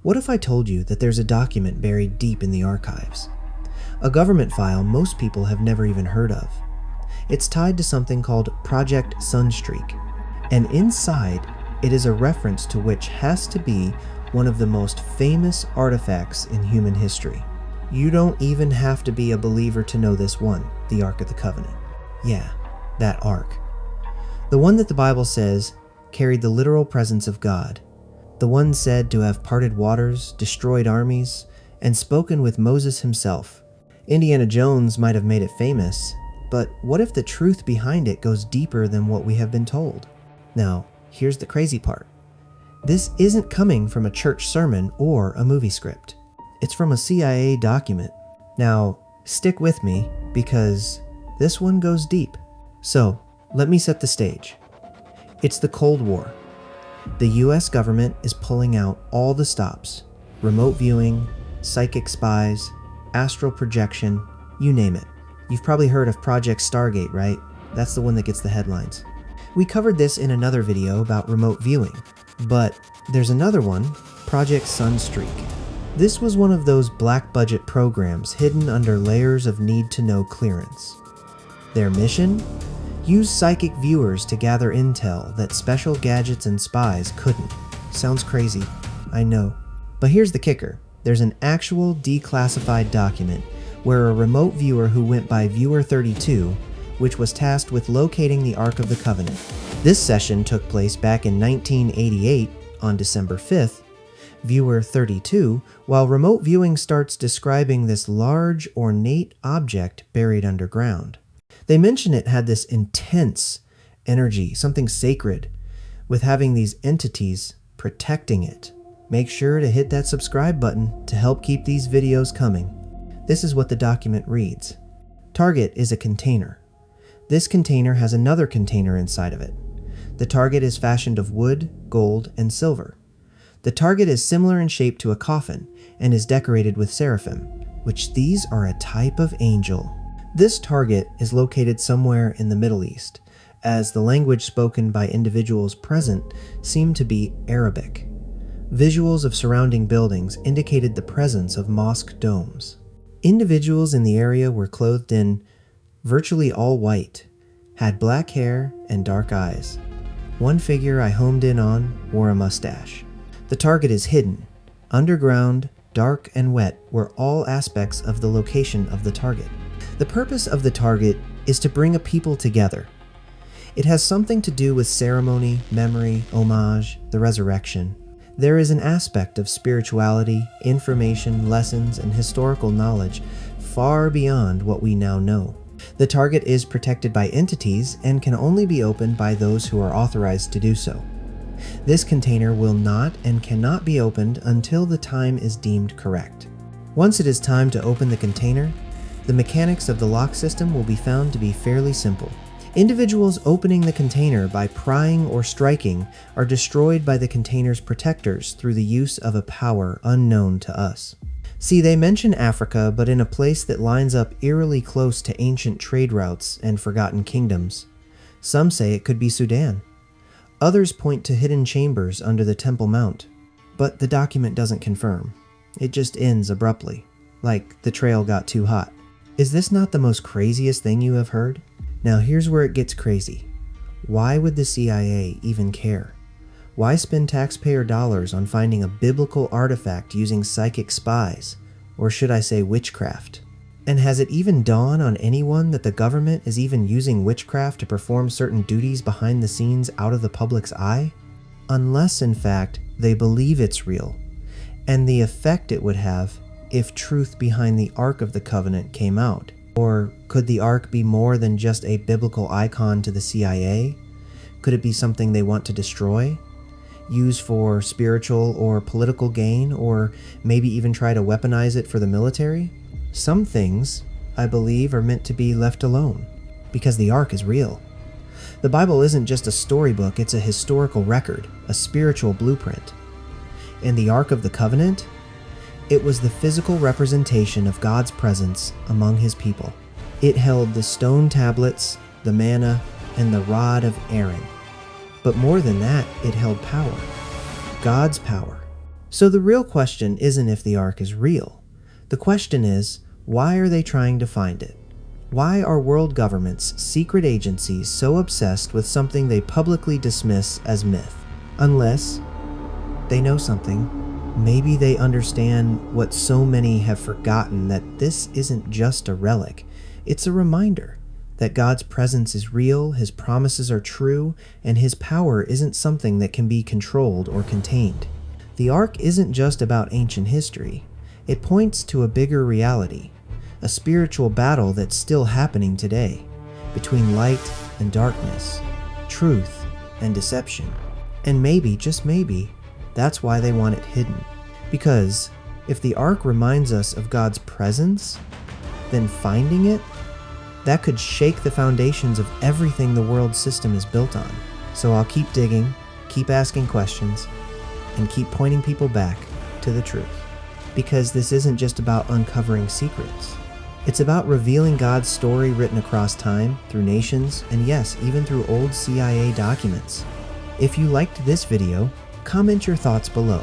What if I told you that there's a document buried deep in the archives? A government file most people have never even heard of. It's tied to something called Project Sunstreak, and inside it is a reference to which has to be one of the most famous artifacts in human history. You don't even have to be a believer to know this one, the Ark of the Covenant. Yeah, that Ark. The one that the Bible says carried the literal presence of God. The one said to have parted waters, destroyed armies, and spoken with Moses himself. Indiana Jones might have made it famous, but what if the truth behind it goes deeper than what we have been told? Now, here's the crazy part. This isn't coming from a church sermon or a movie script. It's from a CIA document. Now, stick with me because this one goes deep. So, let me set the stage. It's the Cold War. The US government is pulling out all the stops. Remote viewing, psychic spies, astral projection, you name it. You've probably heard of Project Stargate, right? That's the one that gets the headlines. We covered this in another video about remote viewing, but there's another one, Project Sunstreak. This was one of those black budget programs hidden under layers of need-to-know clearance. Their mission? Use psychic viewers to gather intel that special gadgets and spies couldn't. Sounds crazy, I know. But here's the kicker. There's an actual declassified document where a remote viewer who went by Viewer 32, which was tasked with locating the Ark of the Covenant. This session took place back in 1988 on December 5th. Viewer 32, while remote viewing starts describing this large, ornate object buried underground. They mention it had this intense energy, something sacred, with having these entities protecting it. Make sure to hit that subscribe button to help keep these videos coming. This is what the document reads. Target is a container. This container has another container inside of it. The target is fashioned of wood, gold, and silver. The target is similar in shape to a coffin and is decorated with seraphim, which these are a type of angel. This target is located somewhere in the Middle East, as the language spoken by individuals present seemed to be Arabic. Visuals of surrounding buildings indicated the presence of mosque domes. Individuals in the area were clothed in virtually all white, had black hair and dark eyes. One figure I homed in on wore a mustache. The target is hidden. Underground, dark, and wet were all aspects of the location of the target. The purpose of the target is to bring a people together. It has something to do with ceremony, memory, homage, the resurrection. There is an aspect of spirituality, information, lessons, and historical knowledge far beyond what we now know. The target is protected by entities and can only be opened by those who are authorized to do so. This container will not and cannot be opened until the time is deemed correct. Once it is time to open the container, the mechanics of the lock system will be found to be fairly simple. Individuals opening the container by prying or striking are destroyed by the container's protectors through the use of a power unknown to us. See, they mention Africa, but in a place that lines up eerily close to ancient trade routes and forgotten kingdoms. Some say it could be Sudan. Others point to hidden chambers under the Temple Mount, but the document doesn't confirm. It just ends abruptly, like the trail got too hot. Is this not the most craziest thing you have heard? Now here's where it gets crazy. Why would the CIA even care? Why spend taxpayer dollars on finding a biblical artifact using psychic spies, or should I say witchcraft? And has it even dawned on anyone that the government is even using witchcraft to perform certain duties behind the scenes out of the public's eye? Unless, in fact, they believe it's real, and the effect it would have if truth behind the Ark of the Covenant came out. Or could the Ark be more than just a biblical icon to the CIA? Could it be something they want to destroy? Use for spiritual or political gain, or maybe even try to weaponize it for the military? Some things, I believe, are meant to be left alone, because the Ark is real. The Bible isn't just a storybook, it's a historical record, a spiritual blueprint. And the Ark of the Covenant? It was the physical representation of God's presence among his people. It held the stone tablets, the manna, and the rod of Aaron. But more than that, it held power. God's power. So the real question isn't if the Ark is real. The question is, why are they trying to find it? Why are world governments, secret agencies so obsessed with something they publicly dismiss as myth? Unless they know something. Maybe they understand what so many have forgotten, that this isn't just a relic. It's a reminder that God's presence is real, His promises are true, and His power isn't something that can be controlled or contained. The Ark isn't just about ancient history. It points to a bigger reality, a spiritual battle that's still happening today, between light and darkness, truth and deception. And maybe, just maybe, that's why they want it hidden. Because if the Ark reminds us of God's presence, then finding it, that could shake the foundations of everything the world system is built on. So I'll keep digging, keep asking questions, and keep pointing people back to the truth. Because this isn't just about uncovering secrets. It's about revealing God's story written across time, through nations, and yes, even through old CIA documents. If you liked this video, comment your thoughts below.